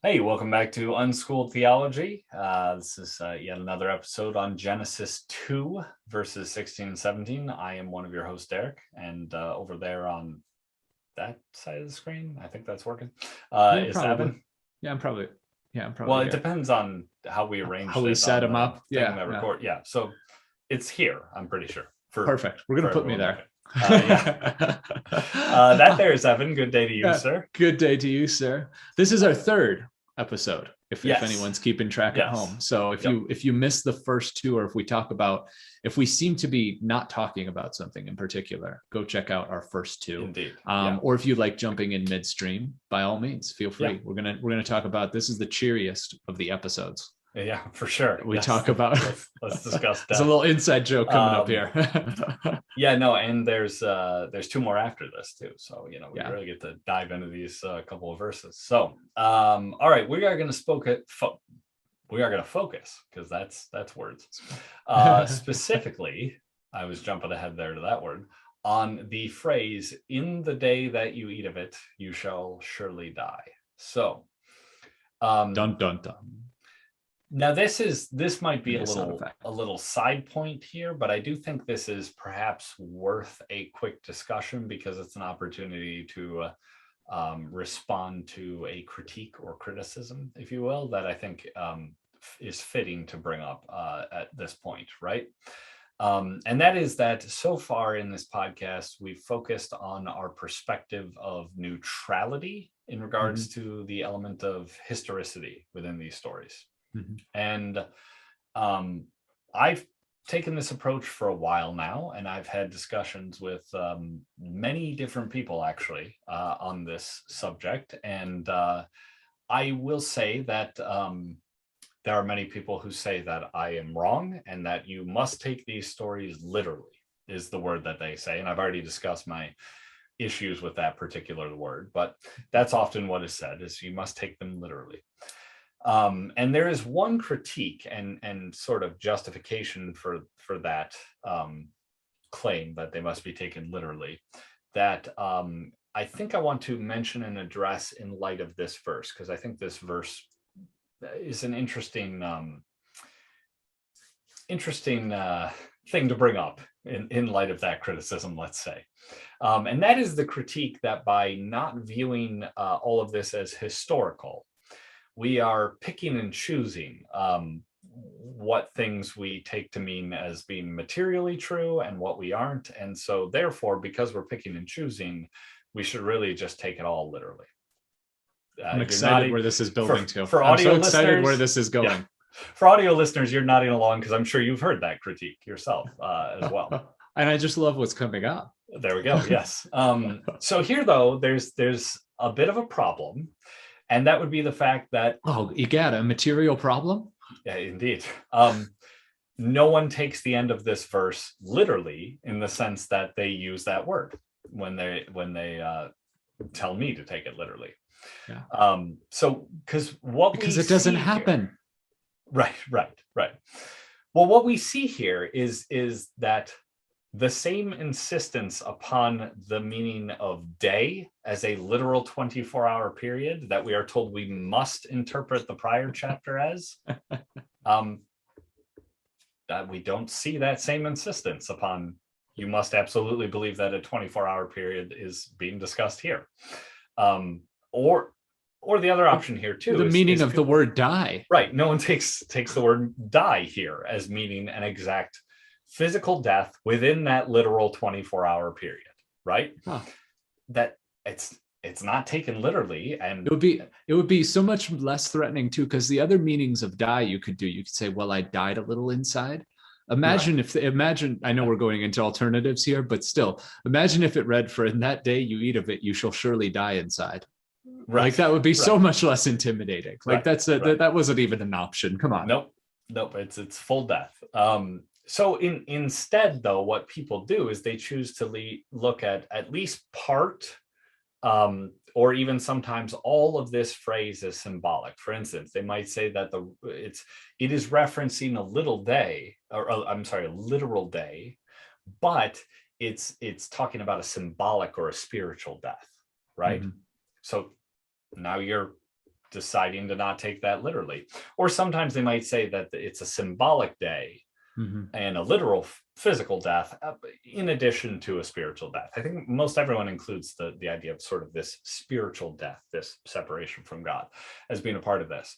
Hey, welcome back to Unschooled Theology. This is yet another episode on Genesis 2 verses 16 and 17. I am one of your hosts, Derek, and over there on that side of the screen, I think that's working, is probably. Evan. I'm probably Well, it here. depends on how we arrange How we set them up. Yeah, so it's here, I'm pretty sure. Perfect. We're going to put me there. That there is Evan. Good day to you, sir. Good day to you, sir. This is our third episode, if anyone's keeping track at home. So if you miss the first two, or if we seem to be not talking about something in particular, go check out our first two. Indeed. Or if you like jumping in midstream, by all means, feel free. We're gonna talk about, this is the cheeriest of the episodes. Yeah, for sure. We talk about. Let's discuss that. There's a little inside joke coming up here. And there's two more after this too. So we really get to dive into these couple of verses. So all right, we are going to focus because that's words. Specifically, I was jumping ahead there to that word, on the phrase "in the day that you eat of it, you shall surely die." So, dun dun dun. Now this might be a little side point here, but I do think this is perhaps worth a quick discussion because it's an opportunity to respond to a critique or criticism, if you will, that I think is fitting to bring up at this point, right? And that is that so far in this podcast, we've focused on our perspective of neutrality in regards to the element of historicity within these stories. And I've taken this approach for a while now, and I've had discussions with many different people actually on this subject. And I will say that there are many people who say that I am wrong and that you must take these stories literally, is the word that they say. And I've already discussed my issues with that particular word, but that's often what is said, is you must take them literally. And there is one critique and sort of justification for that claim that they must be taken literally, that I think I want to mention and address in light of this verse, because I think this verse is an interesting thing to bring up in light of that criticism, let's say. And that is the critique that by not viewing all of this as historical, we are picking and choosing what things we take to mean as being materially true and what we aren't. And so therefore, because we're picking and choosing, we should really just take it all literally. I'm excited where this is building to. I'm so excited where this is going. Yeah. For audio listeners, you're nodding along because I'm sure you've heard that critique yourself as well. And I just love what's coming up. There we go. Yes. So here, though, there's a bit of a problem. And that would be the fact that... Oh, you got a material problem? Yeah, indeed. No one takes the end of this verse literally in the sense that they use that word when they tell me to take it literally. Yeah. Because it doesn't happen. Right. Well, what we see here is that the same insistence upon the meaning of day as a literal 24-hour period that we are told we must interpret the prior chapter as, that we don't see that same insistence upon you must absolutely believe that a 24-hour period is being discussed here. Or the other option here too. The meaning of the word die. Right. No one takes the word die here as meaning an exact physical death within that literal 24-hour period, right? That it's not taken literally, and it would be so much less threatening too, because the other meanings of die you could say, well, I died a little inside. Imagine I know we're going into alternatives here, but still, imagine if it read, for in that day you eat of it, you shall surely die inside. Right. Like that would be so much less intimidating. Like that wasn't even an option. Come on. Nope. It's full death. So instead, though, what people do is they choose to look at least part, or even sometimes all of this phrase as symbolic. For instance, they might say that it is referencing a literal day, but it's talking about a symbolic or a spiritual death, right? So now you're deciding to not take that literally. Or sometimes they might say that it's a symbolic day and a literal physical death in addition to a spiritual death. I think most everyone includes the idea of sort of this spiritual death, this separation from God, as being a part of this.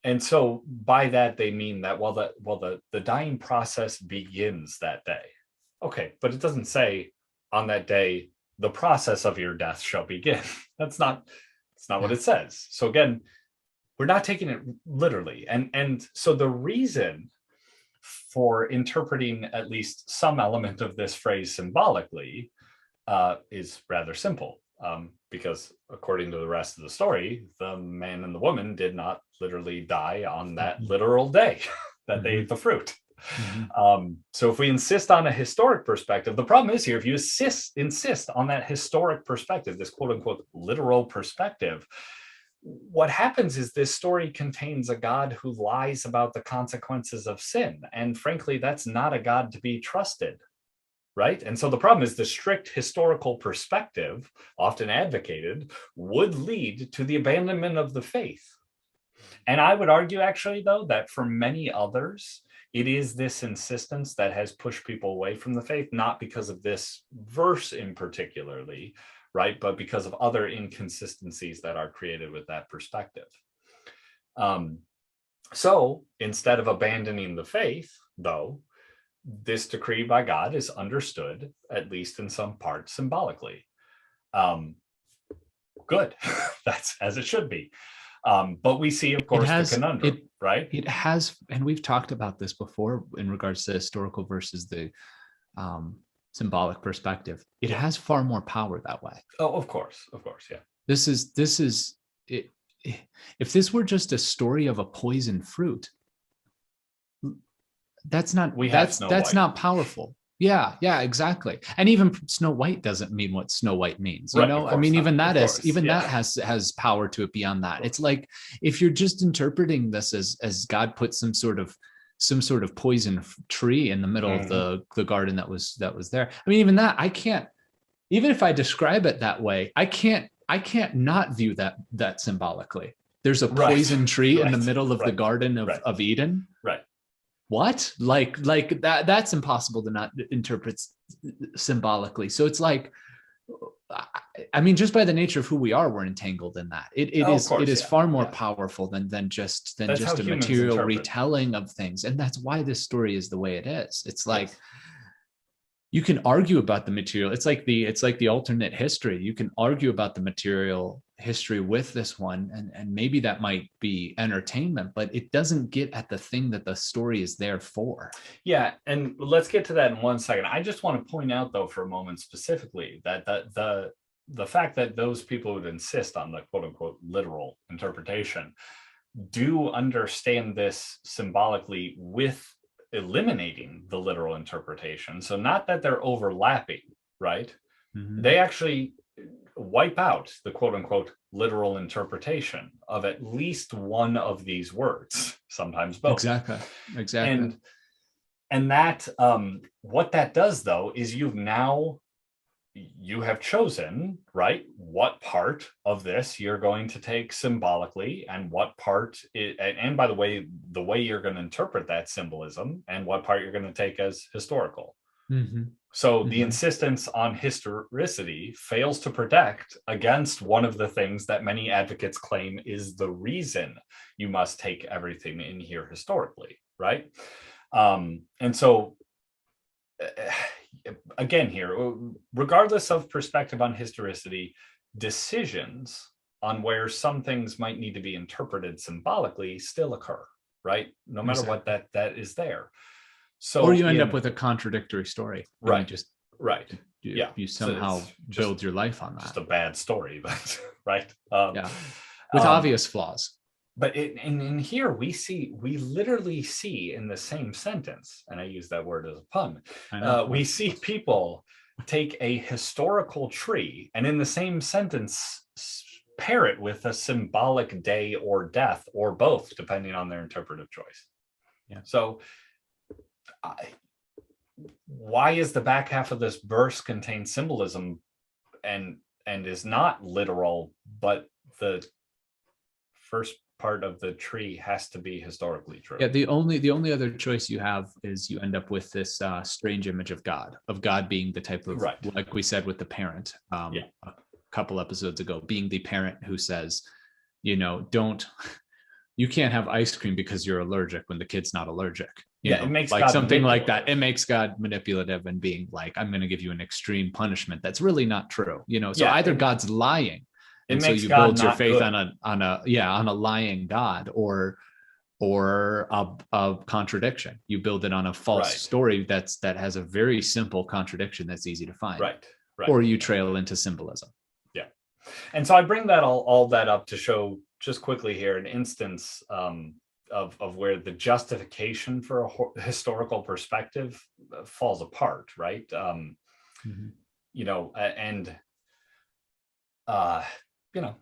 And so by that, they mean that the dying process begins that day. Okay, but it doesn't say on that day, the process of your death shall begin. That's not what it says. So again, we're not taking it literally. And so the reason for interpreting at least some element of this phrase symbolically is rather simple. Because according to the rest of the story, the man and the woman did not literally die on that literal day that they ate the fruit. So if we insist on a historic perspective, the problem is here, if you insist on that historic perspective, this quote unquote literal perspective, what happens is this story contains a God who lies about the consequences of sin. And frankly, that's not a God to be trusted. Right. And so the problem is the strict historical perspective, often advocated, would lead to the abandonment of the faith. And I would argue, actually, though, that for many others, it is this insistence that has pushed people away from the faith, not because of this verse in particularly, right, but because of other inconsistencies that are created with that perspective. So instead of abandoning the faith, though, this decree by God is understood, at least in some part, symbolically. Good. That's as it should be. But we see, of course, the conundrum, right? It has, and we've talked about this before in regards to historical versus the symbolic perspective. It has far more power that way. Oh, of course, yeah. This is it. If this were just a story of a poison fruit, that's not not powerful. Yeah, exactly. And even Snow White doesn't mean what Snow White means. You know, I mean, even that has power to it beyond that. It's like if you're just interpreting this as God put some sort of poison tree in the middle of the garden that was there. I mean, even that, I can't, even if I describe it that way, I can't not view that symbolically. There's a poison tree in the middle of the Garden of Eden. Right. What? Like that's impossible to not interpret symbolically. So it's like, I mean, just by the nature of who we are, we're entangled in that. It is far more powerful than just a material retelling of things. And that's why this story is the way it is. It's like, you can argue about the material. It's like the alternate history. You can argue about the material history with this one, and maybe that might be entertainment, but it doesn't get at the thing that the story is there for. Yeah, and let's get to that in 1 second. I just want to point out, though, for a moment specifically, that the fact that those people would insist on the quote unquote literal interpretation do understand this symbolically with eliminating the literal interpretation. So not that they're overlapping, right? They actually wipe out the quote unquote literal interpretation of at least one of these words, sometimes both. Exactly. And that what that does, though, is you have chosen, right, what part of this you're going to take symbolically, and what part and by the way you're going to interpret that symbolism, and what part you're going to take as historical. So the insistence on historicity fails to protect against one of the things that many advocates claim is the reason you must take everything in here historically, right? And so again here, regardless of perspective on historicity, decisions on where some things might need to be interpreted symbolically still occur, right? No matter what that is there. So, or you end up with a contradictory story. Right. You somehow build your life on that. Just a bad story, but right. With obvious flaws. But in here, we literally see in the same sentence, and I use that word as a pun, we see people take a historical tree and in the same sentence pair it with a symbolic day or death, or both, depending on their interpretive choice. Yeah. So why is the back half of this verse contain symbolism and is not literal, but the first part of the tree has to be historically true. Yeah, the only other choice you have is you end up with this strange image of God being the type of, right, like we said with the parent a couple episodes ago, being the parent who says, you can't have ice cream because you're allergic when the kid's not allergic. It makes like God something like that. It makes God manipulative and being like, I'm going to give you an extreme punishment. That's really not true. So either God's lying, and so you build your faith on a lying God, or a contradiction. You build it on a false story that has a very simple contradiction that's easy to find. Right. Or you trail into symbolism. Yeah. And so I bring that all that up to show just quickly here an instance of where the justification for a historical perspective falls apart, right?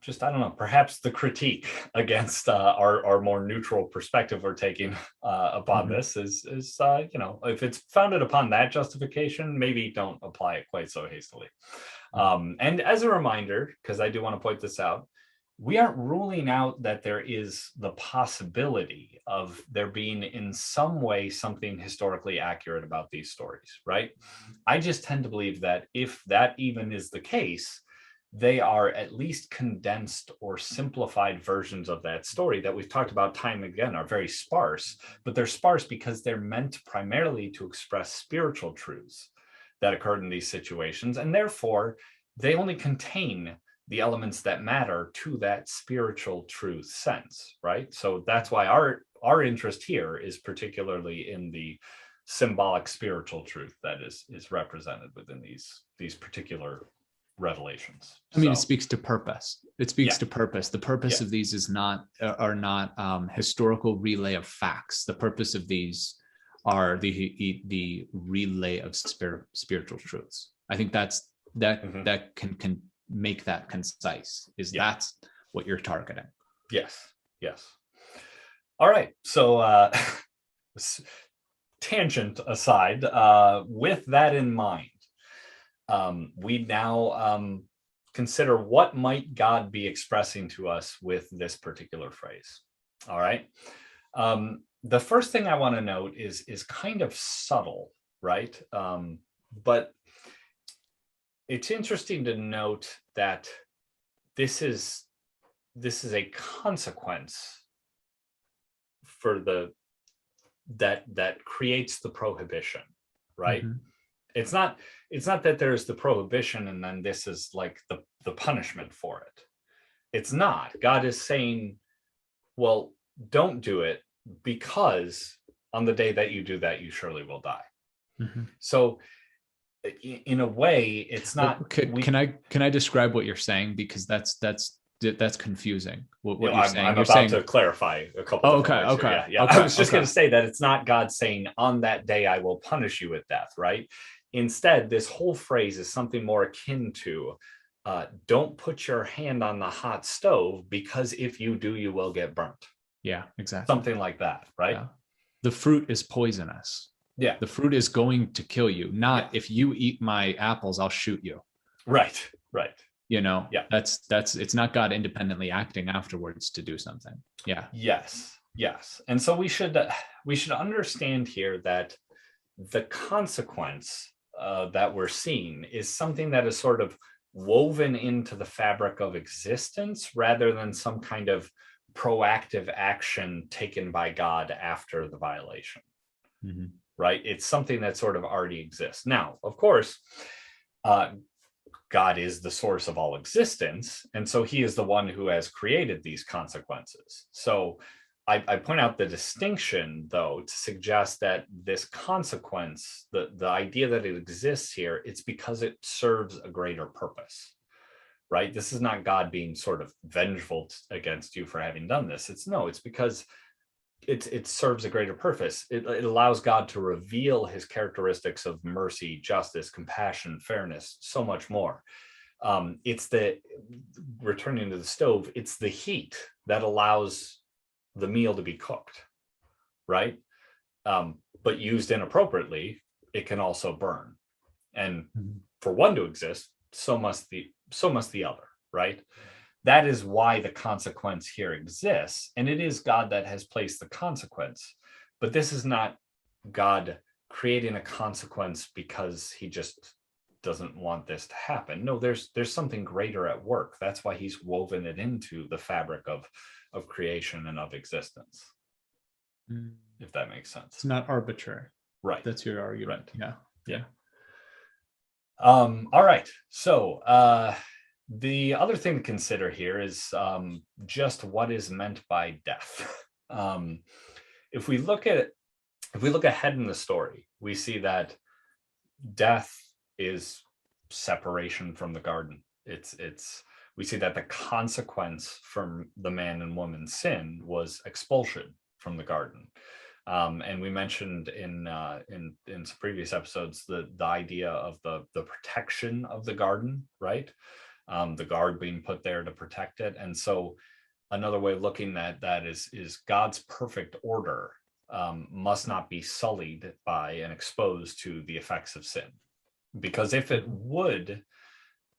Just, I don't know, perhaps the critique against our more neutral perspective we're taking upon this is if it's founded upon that justification, maybe don't apply it quite so hastily. And as a reminder, because I do want to point this out, we aren't ruling out that there is the possibility of there being in some way something historically accurate about these stories, right? I just tend to believe that if that even is the case, they are at least condensed or simplified versions of that story that we've talked about time and again are very sparse, but they're sparse because they're meant primarily to express spiritual truths that occurred in these situations, and therefore they only contain the elements that matter to that spiritual truth sense, right? So that's why our interest here is particularly in the symbolic spiritual truth that is represented within these particular revelations. I mean, it speaks to purpose. It speaks to purpose. The purpose of these are not historical relay of facts. The purpose of these are the relay of spiritual truths. I think that can make that concise. That's what you're targeting? Yes. All right. So tangent aside, with that in mind, we now consider what might God be expressing to us with this particular phrase. All right. The first thing I want to note is kind of subtle, right? But it's interesting to note that this is a consequence for that creates the prohibition, right? Mm-hmm. It's not that there's the prohibition and then this is like the punishment for it. It's not. God is saying, well, don't do it, because on the day that you do that, you surely will die. Mm-hmm. So in a way, it's not. Can I describe what you're saying, because that's confusing. What you're saying. I'm about to clarify a couple. Okay. Yeah. I was just going to say that it's not God saying, on that day I will punish you with death, right? Instead, this whole phrase is something more akin to, don't put your hand on the hot stove, because if you do, you will get burnt. Yeah, exactly. Something like that, right? Yeah. The fruit is poisonous. Yeah. The fruit is going to kill you. Not if you eat my apples, I'll shoot you. Right. That's it's not God independently acting afterwards to do something. Yeah. Yes. And so we should understand here that the consequence that we're seeing is something that is sort of woven into the fabric of existence, rather than some kind of proactive action taken by God after the violation. Mm-hmm. Right? It's something that sort of already exists. Now, of course, God is the source of all existence, and so he is the one who has created these consequences. So I point out the distinction, though, to suggest that this consequence, the idea that it exists here, it's because it serves a greater purpose, right? This is not God being sort of vengeful against you for having done this. It's because it serves a greater purpose. It allows God to reveal his characteristics of mercy, justice, compassion, fairness, so much more. It's returning to the stove, it's the heat that allows the meal to be cooked, right? But used inappropriately, it can also burn. And for one to exist, so must the other, right? that is why the consequence here exists. And it is God that has placed the consequence. But this is not God creating a consequence because he just doesn't want this to happen. No, there's something greater at work. That's why he's woven it into the fabric of creation and of existence. If that makes sense. It's not arbitrary. Right. That's your argument. Right. Yeah. All right. So the other thing to consider here is just what is meant by death. If we look ahead in the story, we see that death is separation from the garden. We see that the consequence from the man and woman's sin was expulsion from the garden. And we mentioned in some previous episodes the idea of the protection of the garden, right? The guard being put there to protect it. And so another way of looking at that is God's perfect order must not be sullied by and exposed to the effects of sin. Because if it would,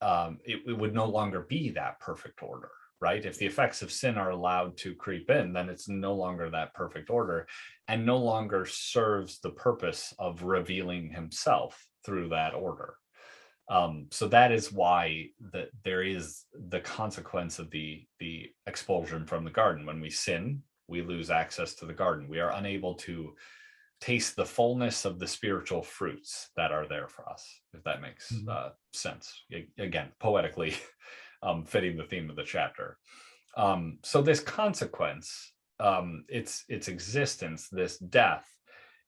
it would no longer be that perfect order, right? If the effects of sin are allowed to creep in, then it's no longer that perfect order and no longer serves the purpose of revealing himself through that order. So that is why there is the consequence of the expulsion from the garden. When we sin, we lose access to the garden. We are unable to taste the fullness of the spiritual fruits that are there for us, if that makes sense. Again, poetically fitting the theme of the chapter. So this consequence, its existence, this death,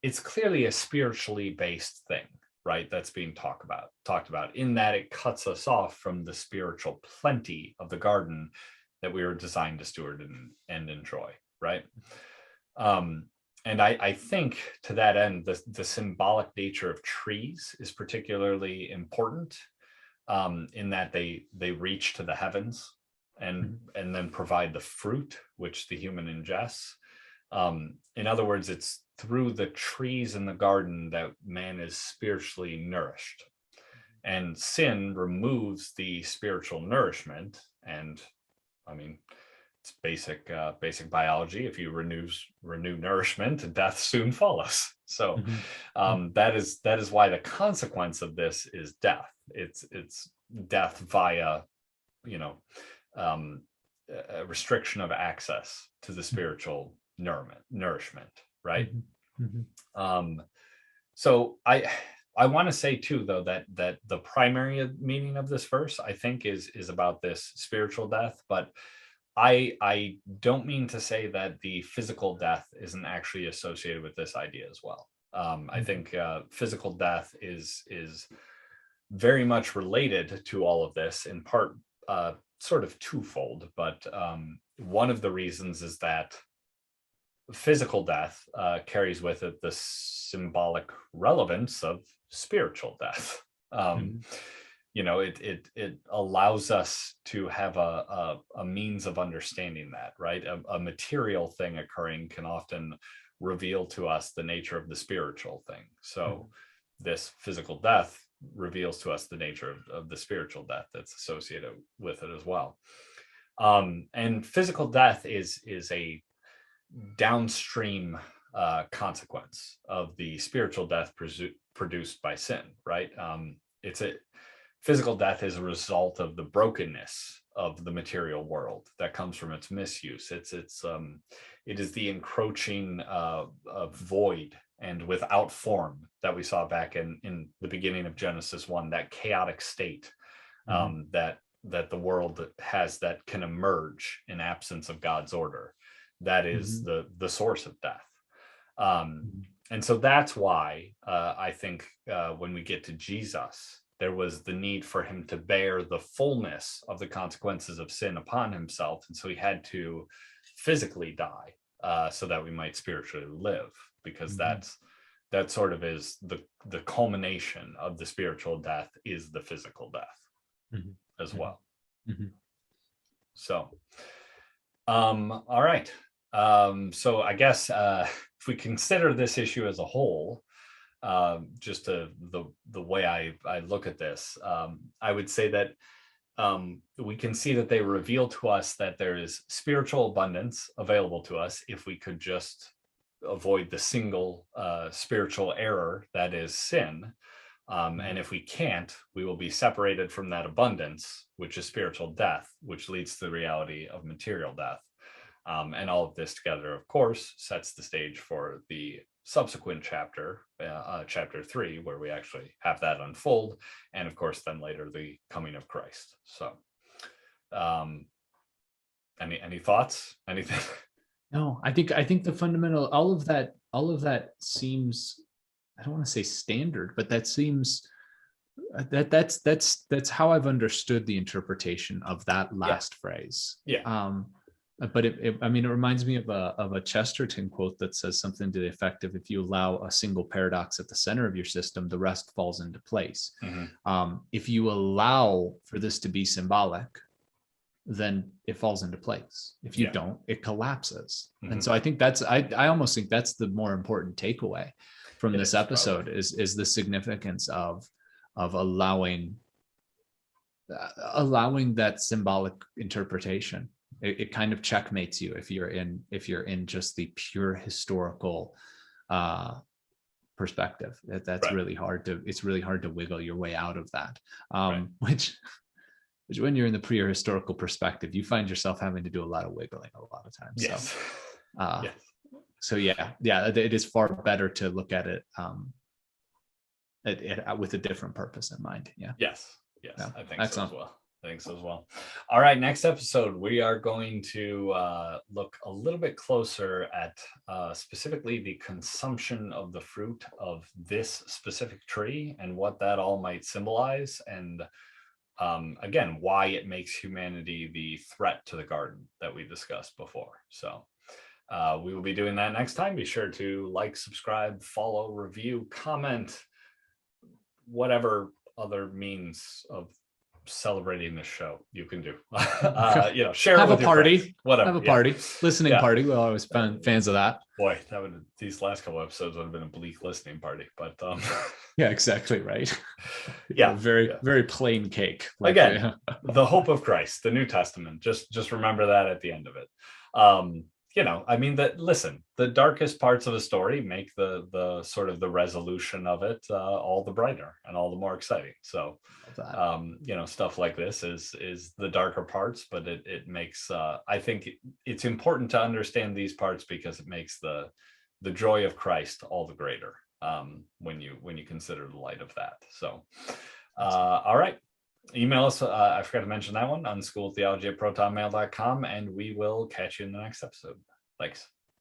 it's clearly a spiritually based thing, right? That's being talked about in that it cuts us off from the spiritual plenty of the garden that we were designed to steward and enjoy, right? And I think to that end, the symbolic nature of trees is particularly important in that they reach to the heavens and then provide the fruit which the human ingests. In other words, it's through the trees in the garden that man is spiritually nourished. And sin removes the spiritual nourishment. And I mean, it's basic biology. If you renew nourishment, death soon follows. So that is why the consequence of this is death. It's death via, a restriction of access to the spiritual nourishment, right? So I want to say too, though, that the primary meaning of this verse, I think, is about this spiritual death, but I don't mean to say that the physical death isn't actually associated with this idea as well. I think physical death is very much related to all of this, in part sort of twofold, but one of the reasons is that physical death carries with it the symbolic relevance of spiritual death. It allows us to have a means of understanding that, right? A material thing occurring can often reveal to us the nature of the spiritual thing. So this physical death reveals to us the nature of the spiritual death that's associated with it as well. And physical death is a downstream consequence of the spiritual death produced by sin, right? Physical death is a result of the brokenness of the material world that comes from its misuse. It is the encroaching void and without form that we saw back in the beginning of Genesis 1, that chaotic state that the world has that can emerge in absence of God's order. That is the source of death. And so that's why I think when we get to Jesus, there was the need for him to bear the fullness of the consequences of sin upon himself. And so he had to physically die so that we might spiritually live, because that sort of is the culmination of the spiritual death is the physical death as well. So, all right. So I guess if we consider this issue as a whole, just the way I look at this, I would say that we can see that they reveal to us that there is spiritual abundance available to us if we could just avoid the single spiritual error that is sin. And if we can't, we will be separated from that abundance, which is spiritual death, which leads to the reality of material death. And all of this together, of course, sets the stage for the subsequent chapter, chapter 3, where we actually have that unfold. And of course, then later the coming of Christ. So any thoughts? Anything? No, I think the fundamental, all of that seems, I don't want to say standard, but that seems that's how I've understood the interpretation of that last phrase. Yeah. But it reminds me of a Chesterton quote that says something to the effect of, if you allow a single paradox at the center of your system, the rest falls into place. If you allow for this to be symbolic, then it falls into place. If you don't, it collapses. And so I think I almost think that's the more important takeaway from this episode, is the significance of allowing that symbolic interpretation. It kind of checkmates you if you're in just the pure historical perspective. That's really hard to wiggle your way out of that. Which when you're in the pre-historical perspective, you find yourself having to do a lot of wiggling a lot of times. Yes. So it is far better to look at it with a different purpose in mind. Yes. I think so as well. Thanks as well. All right, next episode, we are going to look a little bit closer at specifically the consumption of the fruit of this specific tree and what that all might symbolize. And again, why it makes humanity the threat to the garden that we discussed before. So we will be doing that next time. Be sure to like, subscribe, follow, review, comment, whatever other means of celebrating this show you can do. Share have it with a party, friends. Whatever. Have a party, listening party. We're always fans of that. Boy, these last couple episodes would have been a bleak listening party, but yeah, exactly right. Very plain cake. Again, the hope of Christ, the New Testament. Just remember that at the end of it. The darkest parts of a story make the sort of the resolution of it all the brighter and all the more exciting. So, stuff like this is the darker parts, but it makes, I think it's important to understand these parts because it makes the joy of Christ all the greater when you consider the light of that. So, all right. Email us. I forgot to mention that one, unschooltheology@protonmail.com, and we will catch you in the next episode. Thanks.